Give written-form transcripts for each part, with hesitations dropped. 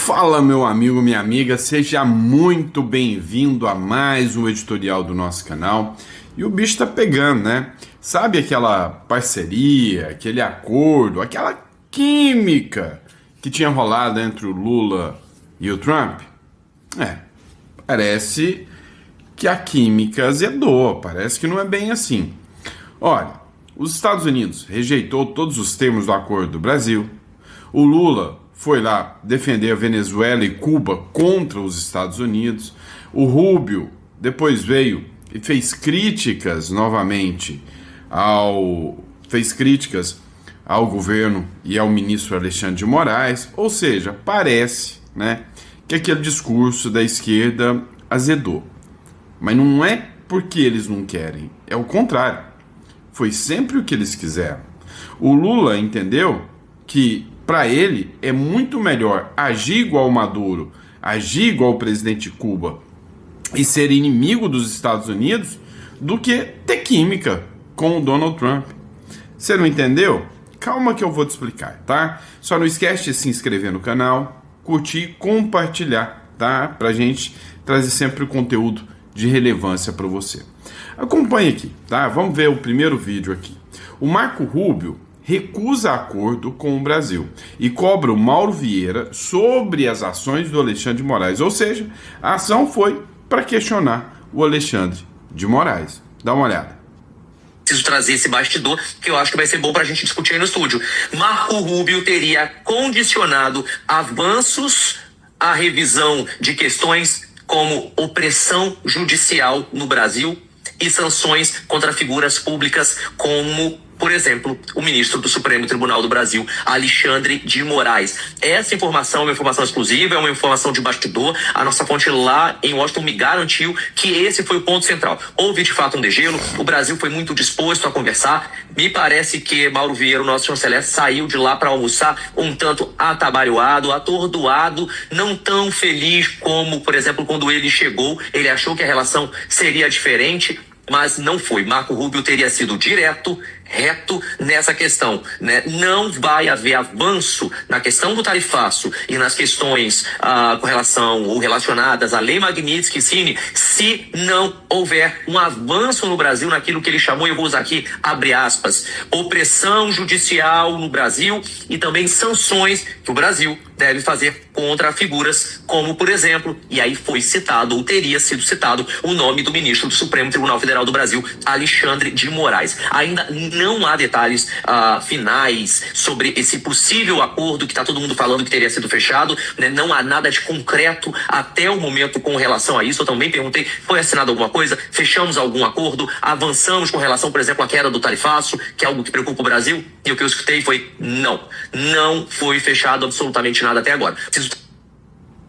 Fala, meu amigo, minha amiga, seja muito bem-vindo a mais um editorial do nosso canal. E o bicho tá pegando, né? Sabe aquela parceria, aquele acordo, aquela química que tinha rolado entre o Lula e o Trump? Parece que a química azedou, parece que não é bem assim. Olha, os Estados Unidos rejeitou todos os termos do acordo do Brasil. O Lula foi lá defender a Venezuela e Cuba contra os Estados Unidos. O Rubio depois veio e fez críticas novamente ao governo e ao ministro Alexandre de Moraes. Ou seja, parece, né, que aquele discurso da esquerda azedou. Mas não é porque eles não querem, é o contrário. Foi sempre o que eles quiseram. O Lula entendeu que para ele é muito melhor agir igual Maduro, agir igual o presidente de Cuba e ser inimigo dos Estados Unidos do que ter química com o Donald Trump. Você não entendeu? Calma que eu vou te explicar, tá? Só não esquece de se inscrever no canal, curtir e compartilhar, tá? Pra gente trazer sempre o conteúdo de relevância para você. Acompanhe aqui, tá? Vamos ver o primeiro vídeo aqui. O Marco Rubio recusa acordo com o Brasil e cobra o Mauro Vieira sobre as ações do Alexandre de Moraes. Ou seja, a ação foi para questionar o Alexandre de Moraes. Dá uma olhada. Preciso trazer esse bastidor, que eu acho que vai ser bom para a gente discutir aí no estúdio. Marco Rubio teria condicionado avanços à revisão de questões como opressão judicial no Brasil e sanções contra figuras públicas como, por exemplo, o ministro do Supremo Tribunal do Brasil, Alexandre de Moraes. Essa informação é uma informação exclusiva, é uma informação de bastidor. A nossa fonte lá em Washington me garantiu que esse foi o ponto central. Houve de fato um degelo, o Brasil foi muito disposto a conversar. Me parece que Mauro Vieira, o nosso chanceler, saiu de lá para almoçar um tanto atabalhoado, atordoado, não tão feliz como, por exemplo, quando ele chegou. Ele achou que a relação seria diferente, mas não foi. Marco Rubio teria sido direto, reto nessa questão, né? Não vai haver avanço na questão do tarifaço e nas questões com relação ou relacionadas à Lei Magnitsky-Cine se não houver um avanço no Brasil naquilo que ele chamou, eu vou usar aqui, abre aspas, opressão judicial no Brasil e também sanções que o Brasil deve fazer contra figuras como, por exemplo, e aí foi citado, ou teria sido citado, o nome do ministro do Supremo Tribunal Federal do Brasil, Alexandre de Moraes. Ainda não há detalhes finais sobre esse possível acordo que está todo mundo falando que teria sido fechado, né? Não há nada de concreto até o momento com relação a isso. Eu também perguntei, foi assinado alguma coisa? Fechamos algum acordo? Avançamos com relação, por exemplo, à queda do tarifaço, que é algo que preocupa o Brasil? E o que eu escutei foi, não foi fechado absolutamente nada até agora.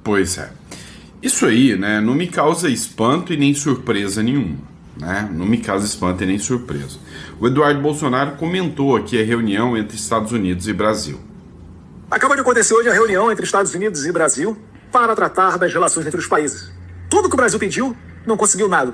Pois é. Isso aí, né, não me causa espanto e nem surpresa nenhuma, né? Não me causa espanto e nem surpresa. O Eduardo Bolsonaro comentou aqui a reunião entre Estados Unidos e Brasil. Acaba de acontecer hoje a reunião entre Estados Unidos e Brasil para tratar das relações entre os países. Tudo que o Brasil pediu, não conseguiu nada.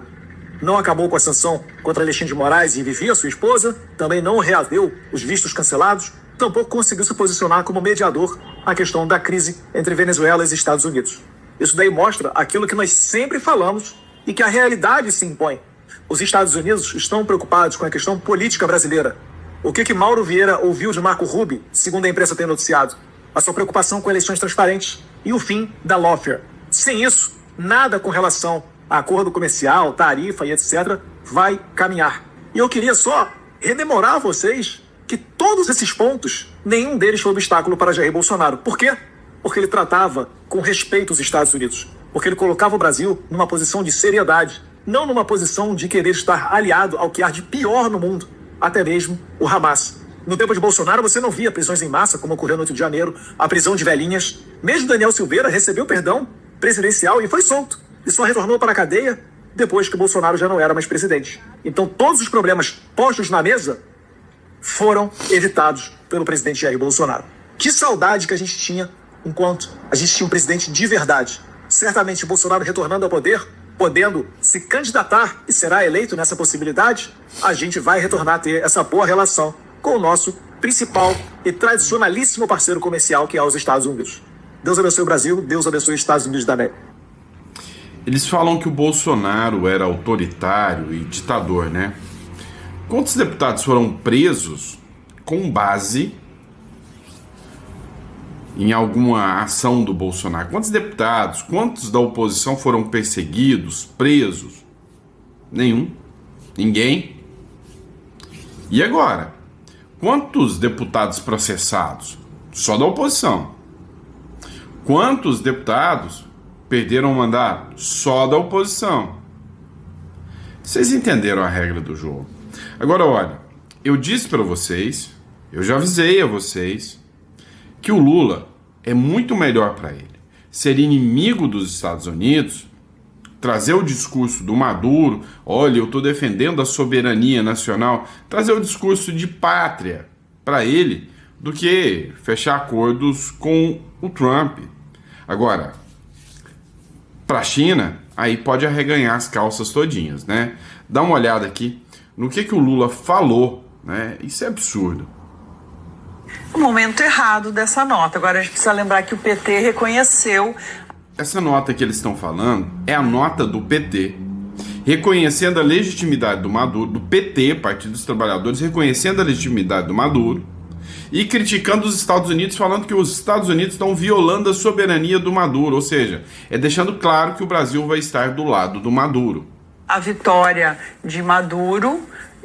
Não acabou com a sanção contra Alexandre de Moraes e Vivi, a sua esposa, também não reaveu os vistos cancelados, tampouco conseguiu se posicionar como mediador na questão da crise entre Venezuela e Estados Unidos. Isso daí mostra aquilo que nós sempre falamos e que a realidade se impõe. Os Estados Unidos estão preocupados com a questão política brasileira. O que Mauro Vieira ouviu de Marco Rubio, segundo a imprensa tem noticiado? A sua preocupação com eleições transparentes e o fim da lawfare. Sem isso, nada com relação a acordo comercial, tarifa e etc. vai caminhar. E eu queria só rememorar a vocês que todos esses pontos, nenhum deles foi obstáculo para Jair Bolsonaro. Por quê? Porque ele tratava com respeito os Estados Unidos. Porque ele colocava o Brasil numa posição de seriedade, não numa posição de querer estar aliado ao que há de pior no mundo, até mesmo o Hamas. No tempo de Bolsonaro, você não via prisões em massa, como ocorreu no 8 de janeiro, a prisão de velhinhas. Mesmo Daniel Silveira recebeu perdão presidencial e foi solto. E só retornou para a cadeia depois que Bolsonaro já não era mais presidente. Então, todos os problemas postos na mesa foram evitados pelo presidente Jair Bolsonaro. Que saudade que a gente tinha enquanto a gente tinha um presidente de verdade. Certamente Bolsonaro retornando ao poder, podendo se candidatar e será eleito nessa possibilidade, a gente vai retornar a ter essa boa relação com o nosso principal e tradicionalíssimo parceiro comercial, que é os Estados Unidos. Deus abençoe o Brasil, Deus abençoe os Estados Unidos da América. Eles falam que o Bolsonaro era autoritário e ditador, né? Quantos deputados foram presos com base em alguma ação do Bolsonaro? Quantos deputados, quantos da oposição foram perseguidos, presos? Nenhum. Ninguém. E agora? Quantos deputados processados? Só da oposição. Quantos deputados perderam o mandato? Só da oposição. Vocês entenderam a regra do jogo. Agora, olha, eu disse para vocês, eu já avisei a vocês, que o Lula é muito melhor para ele ser inimigo dos Estados Unidos, trazer o discurso do Maduro, olha, eu estou defendendo a soberania nacional, trazer o discurso de pátria para ele, do que fechar acordos com o Trump. Agora, para a China, aí pode arreganhar as calças todinhas, né? Dá uma olhada aqui no que o Lula falou, né? Isso é absurdo. O momento errado dessa nota. Agora a gente precisa lembrar que o PT reconheceu. Essa nota que eles estão falando é a nota do PT, reconhecendo a legitimidade do Maduro, do PT, Partido dos Trabalhadores, reconhecendo a legitimidade do Maduro e criticando os Estados Unidos, falando que os Estados Unidos estão violando a soberania do Maduro, ou seja, é deixando claro que o Brasil vai estar do lado do Maduro. A vitória de Maduro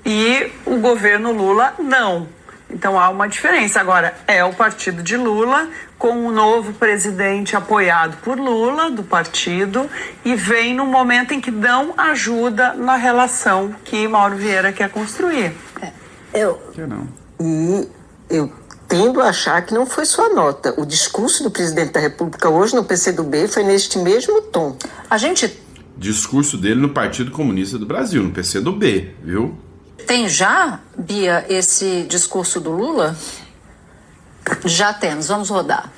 e o governo Lula não. Então há uma diferença. Agora, é o partido de Lula, com um novo presidente apoiado por Lula, do partido, e vem no momento em que dão ajuda na relação que Mauro Vieira quer construir. Eu tendo a achar que não foi só a nota. O discurso do presidente da República hoje no PCdoB foi neste mesmo tom. A gente Discurso dele no Partido Comunista do Brasil, no PCdoB, viu? tem já, Bia, esse discurso do Lula? Já temos, vamos rodar.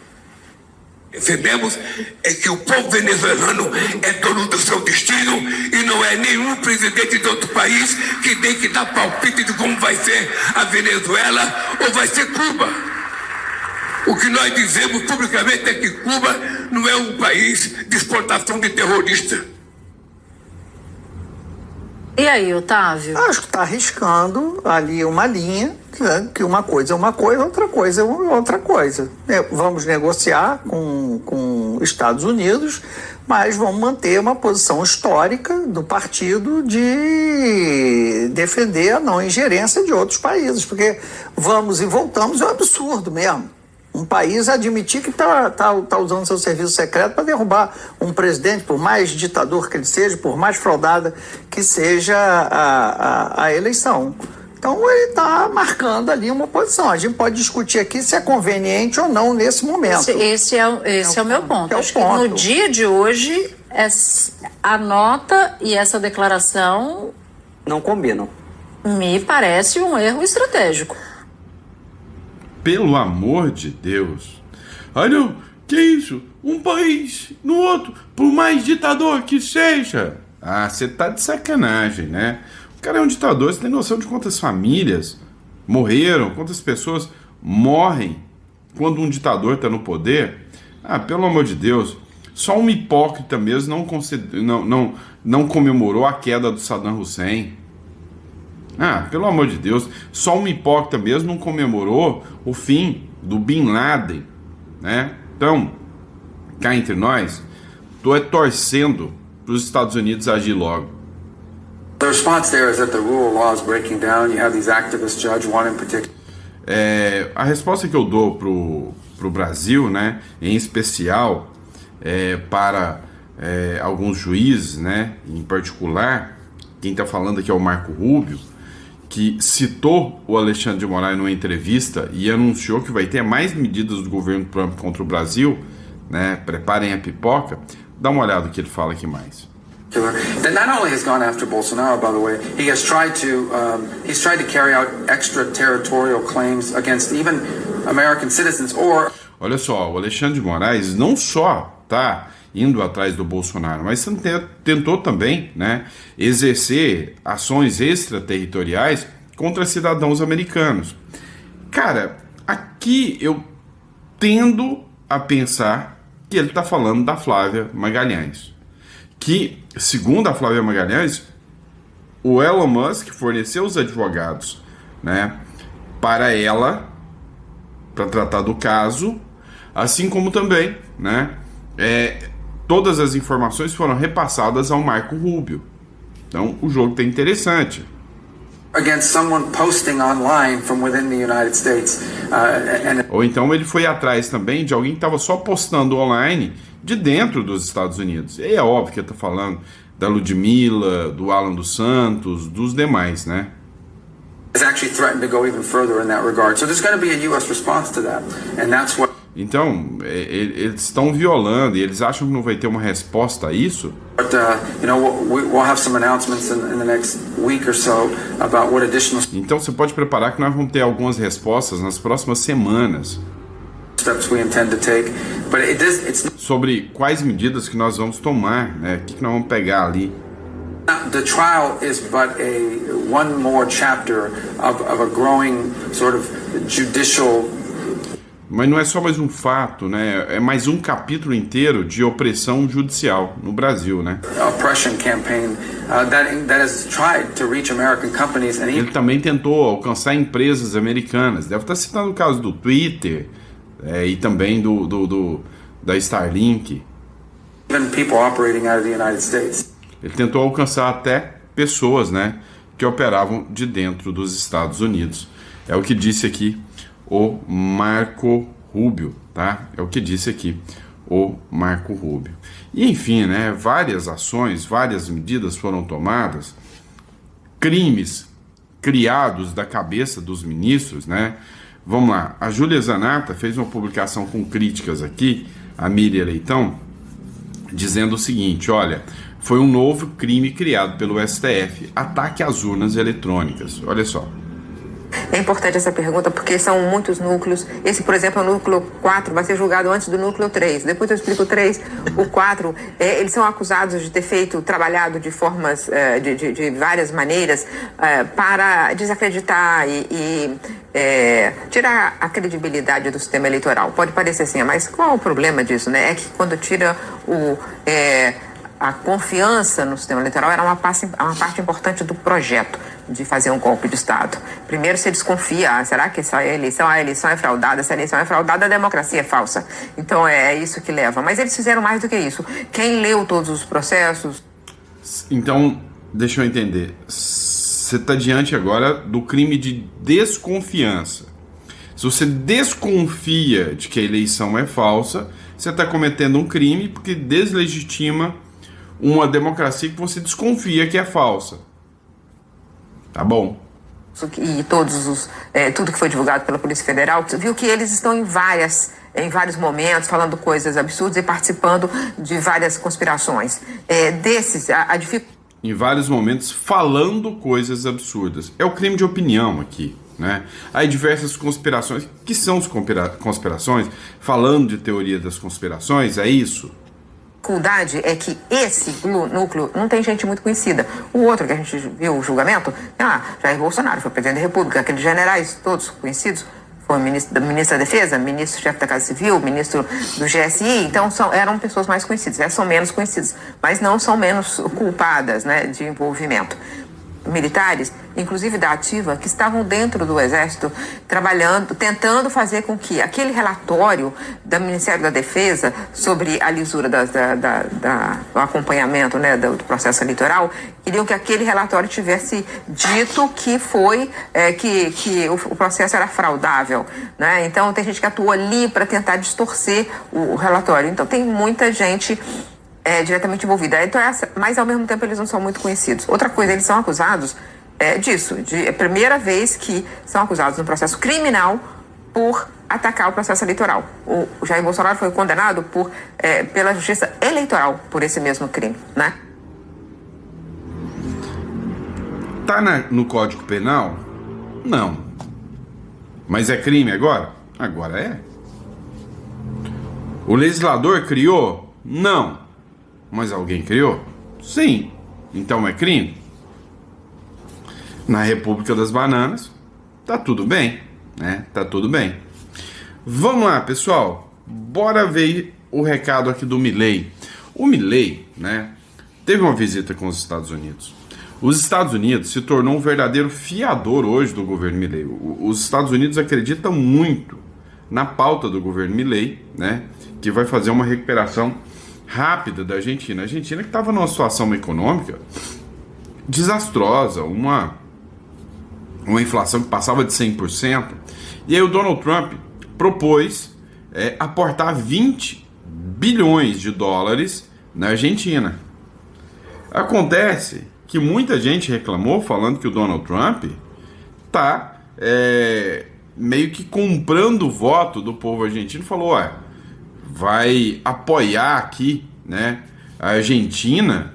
Percebemos é que o povo venezuelano é dono do seu destino e não é nenhum presidente de outro país que tem que dar palpite de como vai ser a Venezuela ou vai ser Cuba. O que nós dizemos publicamente é que Cuba não é um país de exportação de terrorista. E aí, Otávio? Acho que está arriscando ali uma linha, né, que uma coisa é uma coisa, outra coisa é outra coisa. Vamos negociar com Estados Unidos, mas vamos manter uma posição histórica do partido de defender a não ingerência de outros países, porque vamos e voltamos é um absurdo mesmo. Um país admitir que tá usando seu serviço secreto para derrubar um presidente, por mais ditador que ele seja, por mais fraudada que seja a eleição. Então ele está marcando ali uma posição. A gente pode discutir aqui se é conveniente ou não nesse momento. Esse é o meu ponto. É o Acho ponto. que no dia de hoje, a nota e essa declaração não combinam. me parece um erro estratégico. Pelo amor de Deus. Olha, que isso? Um país no outro, por mais ditador que seja. Ah, você tá de sacanagem, né? O cara é um ditador, você tem noção de quantas famílias morreram, quantas pessoas morrem quando um ditador tá no poder? Ah, pelo amor de Deus. Só um hipócrita mesmo não comemorou a queda do Saddam Hussein. Ah, pelo amor de Deus, só um hipócrita mesmo não comemorou o fim do Bin Laden, né? Então, cá entre nós, tô torcendo para os Estados Unidos agir logo. The response there is that the rule of law is breaking down. You have these activist judge, one in particular. A resposta que eu dou pro Brasil, né, em especial para alguns juízes, né, em particular, quem está falando aqui é o Marco Rubio, que citou o Alexandre de Moraes numa entrevista e anunciou que vai ter mais medidas do governo Trump contra o Brasil, né? Preparem a pipoca. Dá uma olhada no que ele fala aqui mais. That not only has gone after Bolsonaro, by the way, he's tried to carry out extraterritorial claims against even American citizens or. Olha só, o Alexandre de Moraes não só tá indo atrás do Bolsonaro, mas tentou também, né, exercer ações extraterritoriais contra cidadãos americanos. Cara, aqui eu tendo a pensar que ele está falando da Flávia Magalhães. Que, segundo a Flávia Magalhães, o Elon Musk forneceu os advogados, né, para ela, para tratar do caso, assim como também, né, todas as informações foram repassadas ao Marco Rubio. Então, o jogo tá interessante. Against someone posting online from within the United States. Ou então ele foi atrás também de alguém que estava só postando online de dentro dos Estados Unidos. E é óbvio que eu tô falando da Ludmilla, do Alan dos Santos, dos demais, né? Has actually threatened to go even further in that regard. So there's going to be a US response to that. And that's what Então, eles estão violando e eles acham que não vai ter uma resposta a isso? But, we'll have some announcements in the next week or so about what additional Então você pode preparar que nós vamos ter algumas respostas nas próximas semanas steps we intend to take. But it's sobre quais medidas que nós vamos tomar, né? O que nós vamos pegar ali. the trial is but one more chapter of a growing sort of judicial. Mas não é só mais um fato, né? É mais um capítulo inteiro de opressão judicial no Brasil, né? Oppression campaign that has tried to reach American companies and ele também tentou alcançar empresas americanas. Deve estar citando o caso do Twitter e também da Starlink. even people operating out of the United States. Ele tentou alcançar até pessoas, né, que operavam de dentro dos Estados Unidos. É o que disse aqui o Marco Rubio, tá? É o que disse aqui o Marco Rubio. E enfim, né, várias ações, várias medidas foram tomadas, crimes criados da cabeça dos ministros, né? Vamos lá, a Júlia Zanata fez uma publicação com críticas aqui, a Miriam Leitão, dizendo o seguinte, olha, foi um novo crime criado pelo STF, ataque às urnas eletrônicas. Olha só. É importante essa pergunta porque são muitos núcleos. Esse, por exemplo, é o núcleo 4, vai ser julgado antes do núcleo 3. Depois eu explico o 3. O 4, eles são acusados de ter trabalhado de formas, de várias maneiras para desacreditar e tirar a credibilidade do sistema eleitoral. Pode parecer assim, mas qual é o problema disso, né? É que quando tira a confiança no sistema eleitoral era uma parte importante do projeto de fazer um golpe de Estado. Primeiro se desconfia, será que a eleição é fraudada? Se a eleição é fraudada, a democracia é falsa. Então é isso que leva. Mas eles fizeram mais do que isso. Quem leu todos os processos... Então, deixa eu entender. Você está diante agora do crime de desconfiança. Se você desconfia de que a eleição é falsa, você está cometendo um crime porque deslegitima uma democracia que você desconfia que é falsa. Tá bom? E tudo que foi divulgado pela Polícia Federal, viu que eles estão em vários momentos falando coisas absurdas e participando de várias conspirações. Em vários momentos falando coisas absurdas. É o crime de opinião aqui, né? Há diversas conspirações. O que são as conspirações? Falando de teoria das conspirações, é isso? A dificuldade é que esse núcleo não tem gente muito conhecida. O outro que a gente viu o julgamento, Jair Bolsonaro foi presidente da República, aqueles generais todos conhecidos, foi ministro da Defesa, ministro-chefe da Casa Civil, ministro do GSI, então eram pessoas mais conhecidas, essas são menos conhecidas, mas não são menos culpadas, né, de envolvimento. Militares, inclusive da ativa, que estavam dentro do Exército, trabalhando, tentando fazer com que aquele relatório do Ministério da Defesa sobre a lisura do acompanhamento, né, do processo eleitoral, queriam que aquele relatório tivesse dito que que o processo era fraudável, né? Então tem gente que atuou ali para tentar distorcer o relatório. Então tem muita gente diretamente envolvida. Então, mas ao mesmo tempo eles não são muito conhecidos. Outra coisa, eles são acusados disso, é a primeira vez que são acusados no processo criminal por atacar o processo eleitoral. O Jair Bolsonaro foi condenado pela Justiça Eleitoral por esse mesmo crime, né? Tá no Código Penal? Não. Mas é crime agora? Agora é. O legislador criou? Não. Mas alguém criou? Sim. Então é crime? Na República das Bananas, tá tudo bem, né? Tá tudo bem. Vamos lá, pessoal. Bora ver o recado aqui do Milei. O Milei, né, teve uma visita com os Estados Unidos. Os Estados Unidos se tornou um verdadeiro fiador hoje do governo Milei. Os Estados Unidos acreditam muito na pauta do governo Milei, né, que vai fazer uma recuperação rápida da Argentina. A Argentina que estava numa situação econômica desastrosa, uma inflação que passava de 100%. E aí o Donald Trump propôs aportar 20 bilhões de dólares na Argentina. Acontece que muita gente reclamou falando que o Donald Trump está meio que comprando o voto do povo argentino. Falou, vai apoiar aqui, né, a Argentina.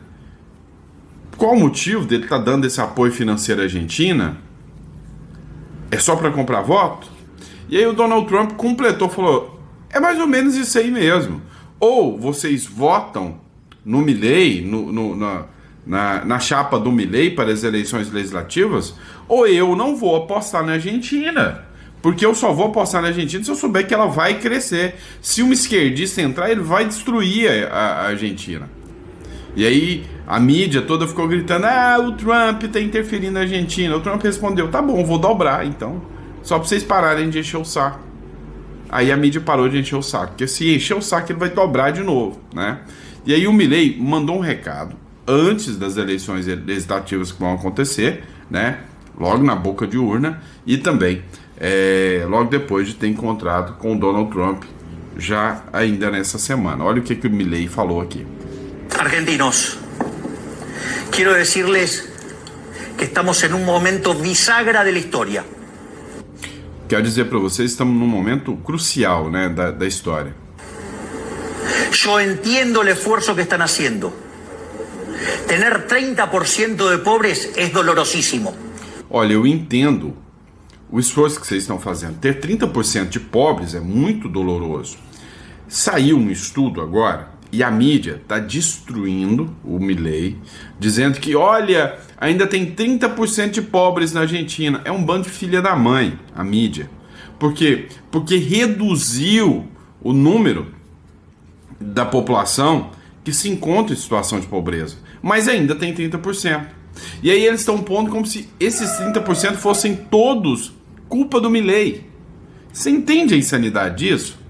Qual o motivo dele estar dando esse apoio financeiro à Argentina? É só para comprar voto? E aí o Donald Trump completou, falou, é mais ou menos isso aí mesmo. Ou vocês votam no Milei, na chapa do Milei para as eleições legislativas, ou eu não vou apostar na Argentina. Porque eu só vou apostar na Argentina se eu souber que ela vai crescer. Se um esquerdista entrar, ele vai destruir a Argentina. E aí a mídia toda ficou gritando, o Trump está interferindo na Argentina. O Trump respondeu, tá bom, vou dobrar então. Só para vocês pararem de encher o saco. Aí a mídia parou de encher o saco. Porque se encher o saco, ele vai dobrar de novo, né? E aí o Milei mandou um recado antes das eleições legislativas que vão acontecer, né? Logo na boca de urna. E também logo depois de ter encontrado com o Donald Trump, já ainda nessa semana. Olha o que o Milei falou aqui. Argentinos, quiero decirles que estamos en un momento bisagra de la historia. Quero dizer para vocês, estamos num momento crucial, né, da história. Yo entiendo el esfuerzo que están haciendo. Tener 30% de pobres es dolorosísimo. Olha, eu entendo o esforço que vocês estão fazendo. Ter 30% de pobres é muito doloroso. Saiu um estudo agora e a mídia está destruindo o Milei, dizendo que, olha, ainda tem 30% de pobres na Argentina. É um bando de filha da mãe, a mídia. Por quê? Porque reduziu o número da população que se encontra em situação de pobreza. Mas ainda tem 30%. E aí eles estão pondo como se esses 30% fossem todos culpa do Milei. Você entende a insanidade disso?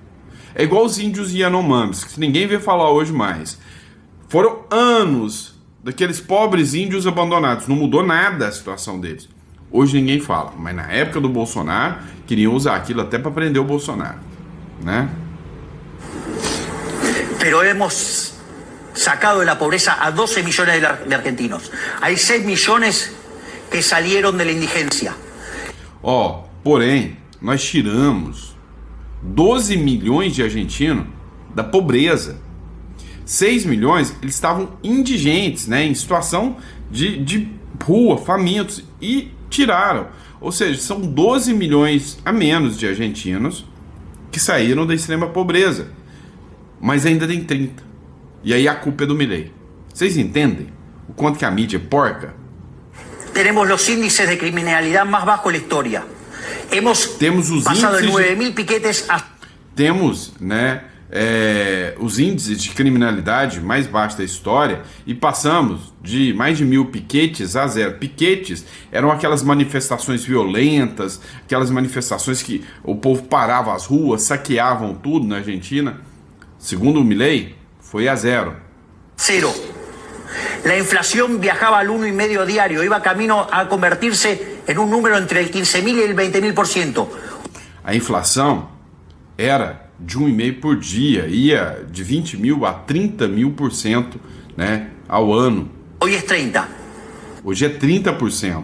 É igual os índios Yanomamis, que ninguém vê falar hoje mais. Foram anos daqueles pobres índios abandonados. Não mudou nada a situação deles. Hoje ninguém fala. Mas na época do Bolsonaro, queriam usar aquilo até para prender o Bolsonaro, né? Pero hemos sacado de la pobreza a 12 millones de argentinos. Hay 6 millones que salieron de la indigencia. Porém, nós tiramos 12 milhões de argentinos da pobreza. 6 milhões, eles estavam indigentes, né, em situação de rua, famintos, e tiraram. Ou seja, são 12 milhões a menos de argentinos que saíram da extrema pobreza. Mas ainda tem 30. E aí a culpa é do Milei. Vocês entendem o quanto que a mídia é porca? Temos os índices de criminalidade mais baixos da história. Temos os passado de índices 9.000 piquetes a... Temos, né, os índices de criminalidade mais baixos da história e passamos de mais de 1.000 piquetes a 0. Piquetes eram aquelas manifestações violentas, aquelas manifestações que o povo parava as ruas, saqueavam tudo na Argentina. Segundo o Milei, foi a 0. Cero. La inflación viajaba al 1,5 diario, iba camino a convertirse en un número entre el 15.000 y el 20.000%. A inflação era de 1,5 por dia, ia de 20 mil a 30 mil%, né, ao ano. Hoy es 30. Hoje é 30%.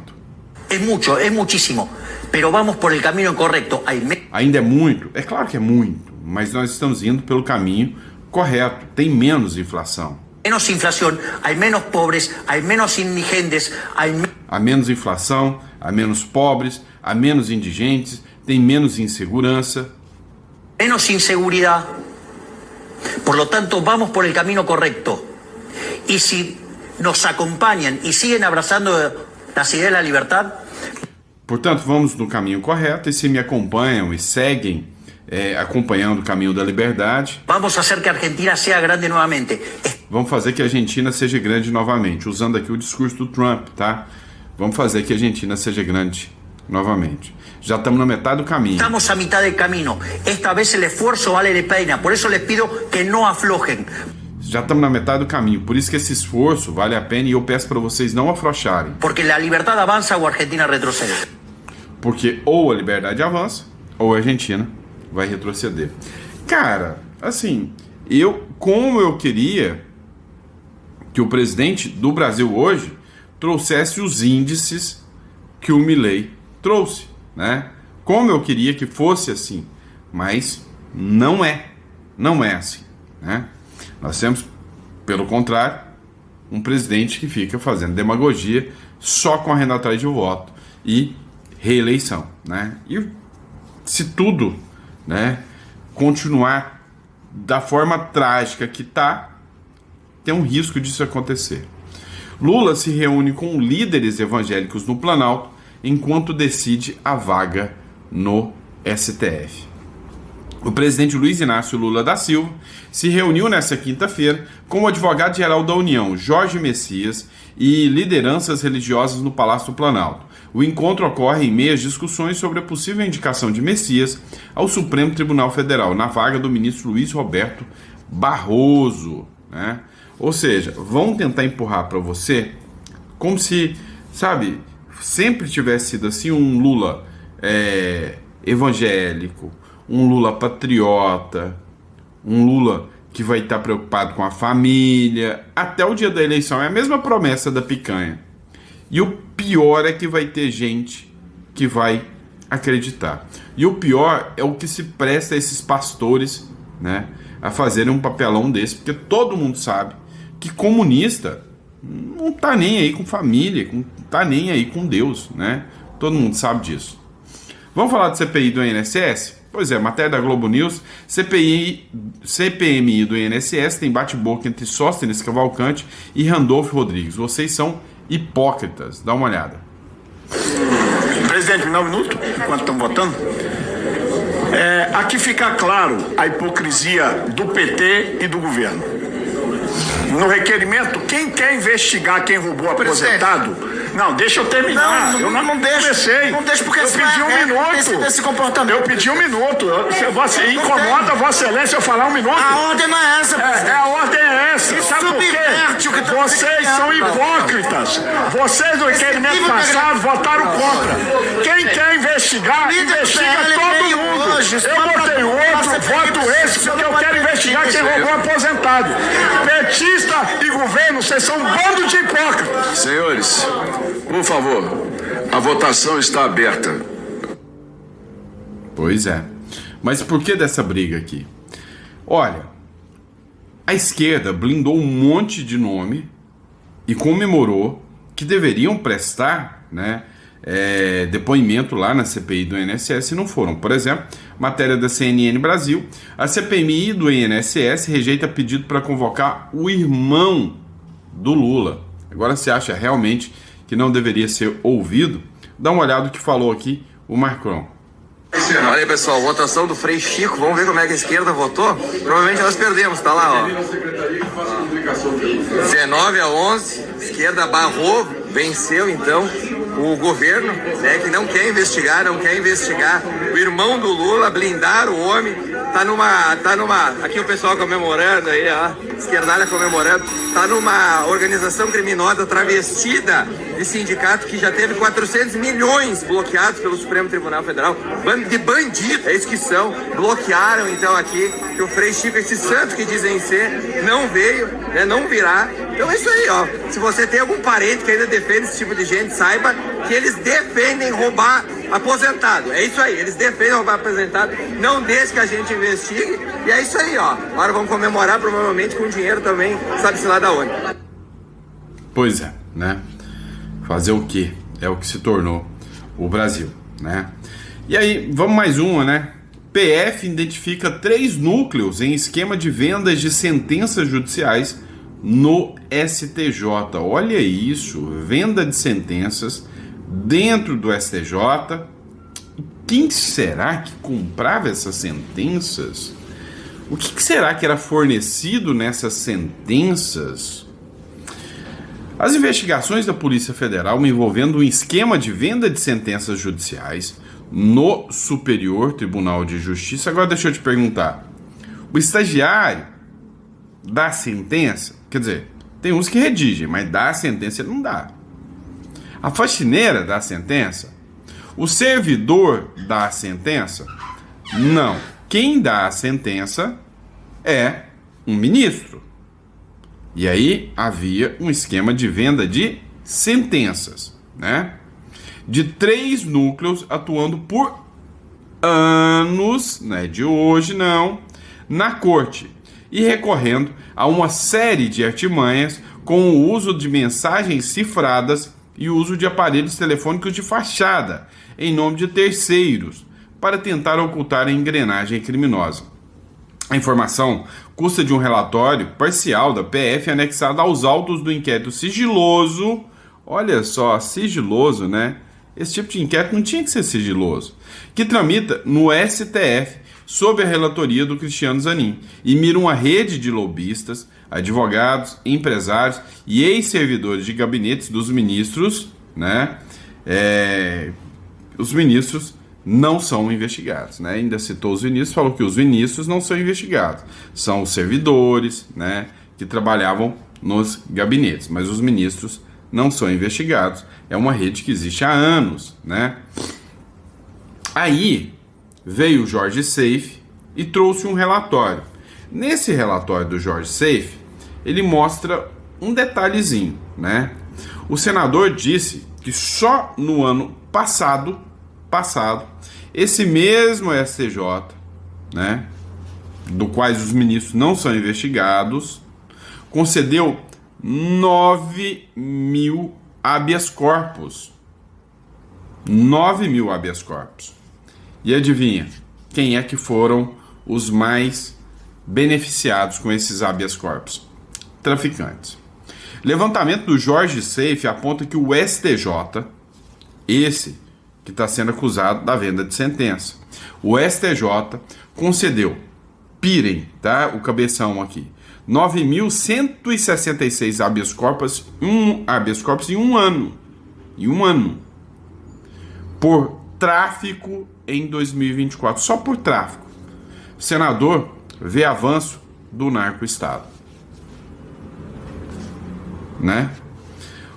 Es mucho, es muchísimo, pero vamos por el camino correcto. Ainda é muito? É claro que é muito, mas nós estamos indo pelo caminho correto. Tem menos inflação. Menos inflación, hay menos pobres, hay menos indigentes, há menos inflação, há menos pobres, há menos indigentes, tem menos insegurança. Menos inseguridad. Por lo tanto, vamos por el camino correcto. Y si nos acompañan y siguen abrazando las ideas de la libertad. Portanto, vamos no caminho correto, e se me acompanham e seguem acompanhando o caminho da liberdade. Vamos hacer que Argentina sea grande nuevamente. Vamos fazer que a Argentina seja grande novamente, usando aqui o discurso do Trump, tá? Vamos fazer que a Argentina seja grande novamente. Já estamos na metade do caminho. Estamos a mitad del camino. Esta vez el esfuerzo vale la pena. Por eso les pido que no aflojen. Já estamos na metade do caminho, por isso que esse esforço vale a pena e eu peço para vocês não afrouxarem. Porque la libertad avanza o Argentina retrocede. Porque ou a liberdade avança, ou a Argentina vai retroceder. Cara, assim, como eu queria que o presidente do Brasil hoje trouxesse os índices que o Milei trouxe, né? Como eu queria que fosse assim, mas não é assim, né? Nós temos, pelo contrário, um presidente que fica fazendo demagogia, só correndo atrás de voto e reeleição, né? E se tudo, né, continuar da forma trágica que tá, tem um risco disso acontecer. Lula se reúne com líderes evangélicos no Planalto enquanto decide a vaga no STF. O presidente Luiz Inácio Lula da Silva se reuniu nesta quinta-feira com o advogado-geral da União, Jorge Messias, e lideranças religiosas no Palácio do Planalto. O encontro ocorre em meio às discussões sobre a possível indicação de Messias ao Supremo Tribunal Federal, na vaga do ministro Luiz Roberto Barroso, né? Ou seja, vão tentar empurrar para você como se, sabe, sempre tivesse sido assim, um Lula evangélico, um Lula patriota, um Lula que vai estar preocupado com a família, até o dia da eleição. É a mesma promessa da picanha. E o pior é que vai ter gente que vai acreditar. E o pior é o que se presta a esses pastores, né, a fazerem um papelão desse, porque todo mundo sabe que comunista não tá nem aí com família, não tá nem aí com Deus, né? Todo mundo sabe disso. Vamos falar de CPI do INSS? Pois é, matéria da Globo News, CPMI do INSS tem bate-boca entre Sóstenes Cavalcante e Randolfo Rodrigues. Vocês são hipócritas. Dá uma olhada. Presidente, me dá um minuto, enquanto estamos votando. Aqui fica claro a hipocrisia do PT e do governo. No requerimento, quem quer investigar quem roubou aposentado... Não, deixa eu terminar. Eu não deixo. Não deixo porque eu pedi um minuto. Esse comportamento. Eu pedi um minuto. Você incomoda Vossa Excelência eu falar um minuto? A ordem não é essa, presidente. A ordem é essa. Isso sabe por quê? Vocês são hipócritas. Vocês no requerimento passado votaram contra. Quem quer investigar, investiga todo mundo. Eu botei outro, voto esse, porque eu quero investigar quem roubou aposentado. Petista e governo, vocês são um bando de hipócritas. Senhores, por favor, a votação está aberta. Pois é. Mas por que dessa briga aqui? Olha, a esquerda blindou um monte de nome e comemorou que deveriam prestar, né, depoimento lá na CPI do INSS e não foram. Por exemplo, matéria da CNN Brasil, a CPMI do INSS rejeita pedido para convocar o irmão do Lula. Agora você acha realmente que não deveria ser ouvido? Dá uma olhada no que falou aqui o Macron. Olha aí, pessoal, votação do Frei Chico. Vamos ver como é que a esquerda votou? Provavelmente nós perdemos, tá lá, ó. 19-11, esquerda barrou, venceu então o governo, né, que não quer investigar o irmão do Lula, blindar o homem, tá numa, aqui o pessoal comemorando aí, ó, esquerdalha comemorando, tá numa organização criminosa travestida de sindicato que já teve 400 milhões bloqueados pelo Supremo Tribunal Federal, bando de bandidos, é isso que são, bloquearam então aqui, que o Frei Chico, esse santo que dizem ser, não veio, né, não virá. Então é isso aí, ó, se você tem algum parente que ainda defende esse tipo de gente, saiba que eles defendem roubar aposentado, é isso aí, eles defendem roubar aposentado, não deixe que a gente investigue, e é isso aí, ó, agora vamos comemorar provavelmente com dinheiro também, sabe-se lá da onde. Pois é, né? Fazer o quê? É o que se tornou o Brasil, né? E aí, vamos mais uma, né? PF identifica 3 núcleos em esquema de vendas de sentenças judiciais no STJ. Olha isso, venda de sentenças dentro do STJ. quem será que comprava essas sentenças? O que será que era fornecido nessas sentenças? As investigações da Polícia Federal envolvendo um esquema de venda de sentenças judiciais no Superior Tribunal de Justiça. Agora deixa eu te perguntar. O estagiário dá sentença? Quer dizer, tem uns que redigem, mas dá a sentença ele não dá. A faxineira dá a sentença? O servidor dá a sentença? Não. Quem dá a sentença é um ministro. E aí havia um esquema de venda de sentenças, né? De 3 núcleos atuando por anos, não é de hoje não, na corte e recorrendo a uma série de artimanhas com o uso de mensagens cifradas e o uso de aparelhos telefônicos de fachada em nome de terceiros para tentar ocultar a engrenagem criminosa. A informação consta de um relatório parcial da PF anexado aos autos do inquérito sigiloso. Olha só, sigiloso, né? Esse tipo de inquérito não tinha que ser sigiloso. Que tramita no STF sob a relatoria do Cristiano Zanin e mira uma rede de lobistas, advogados, empresários e ex-servidores de gabinetes dos ministros, né? Os ministros não são investigados, né? Ainda citou os ministros, falou que os ministros não são investigados, são os servidores, né, que trabalhavam nos gabinetes, mas os ministros não são investigados. É uma rede que existe há anos, né? Aí veio o Jorge Seife e trouxe um relatório. Nesse relatório do Jorge Seife, ele mostra um detalhezinho, né? O senador disse que só no ano passado, esse mesmo STJ, né, do quais os ministros não são investigados, concedeu 9.000 habeas corpus. 9.000 habeas corpus. E adivinha, quem é que foram os mais beneficiados com esses habeas corpus? Traficantes. Levantamento do Jorge Seife aponta que o STJ, esse que está sendo acusado da venda de sentença, o STJ concedeu, pirem, tá? O cabeção aqui, 9.166 habeas corpus em um ano. Em um ano. Por tráfico em 2024. Só por tráfico. O senador vê avanço do narco-estado. Né?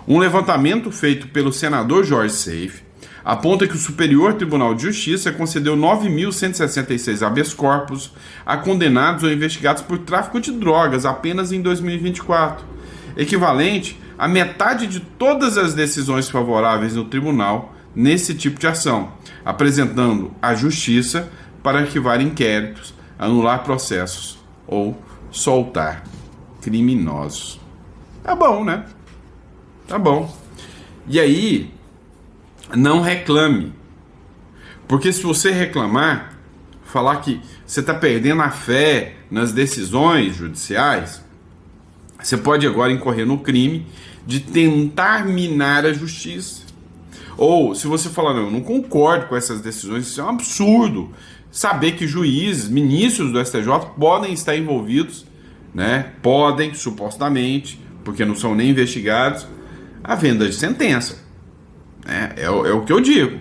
Um levantamento feito pelo senador Jorge Seife aponta que o Superior Tribunal de Justiça concedeu 9.166 habeas corpus a condenados ou investigados por tráfico de drogas apenas em 2024, equivalente a metade de todas as decisões favoráveis no tribunal nesse tipo de ação, apresentando à Justiça para arquivar inquéritos, anular processos ou soltar criminosos. Tá bom, né? Tá bom. E aí, não reclame. Porque se você reclamar, falar que você está perdendo a fé nas decisões judiciais, você pode agora incorrer no crime de tentar minar a justiça. Ou se você falar, não, eu não concordo com essas decisões, isso é um absurdo. Saber que juízes, ministros do STJ podem estar envolvidos, né? Podem, supostamente, porque não são nem investigados, a venda de sentença. É o que eu digo.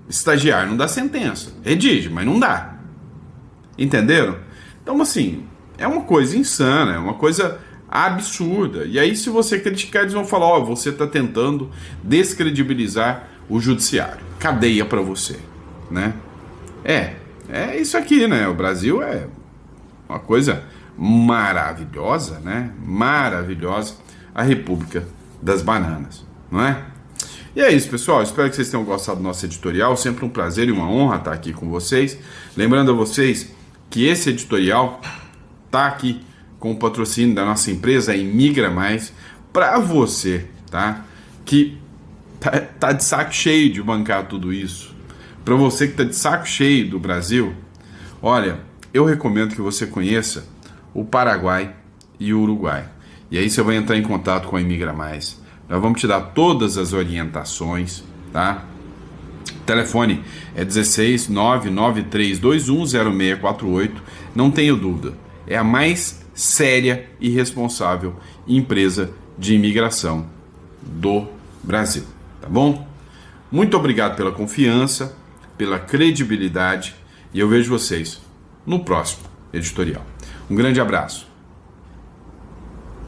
Estagiário não dá sentença. Redige, mas não dá. Entenderam? Então, assim, é uma coisa insana, é uma coisa absurda. E aí, se você criticar, eles vão falar, ó, você está tentando descredibilizar o judiciário. Cadeia para você, né? É isso aqui, né? O Brasil é uma coisa maravilhosa, né? Maravilhosa. A República das Bananas, não é? E é isso, pessoal. Espero que vocês tenham gostado do nosso editorial. Sempre um prazer e uma honra estar aqui com vocês. Lembrando a vocês que esse editorial tá aqui com o patrocínio da nossa empresa Imigra Mais, para você, tá? Que tá de saco cheio de bancar tudo isso. Para você que tá de saco cheio do Brasil, olha, eu recomendo que você conheça o Paraguai e o Uruguai. E aí você vai entrar em contato com a Imigra Mais. Nós vamos te dar todas as orientações, tá? telefone é 16 993210648. Não tenho dúvida, é a mais séria e responsável empresa de imigração do Brasil, tá bom? Muito obrigado pela confiança, pela credibilidade, e eu vejo vocês no próximo editorial. Um grande abraço.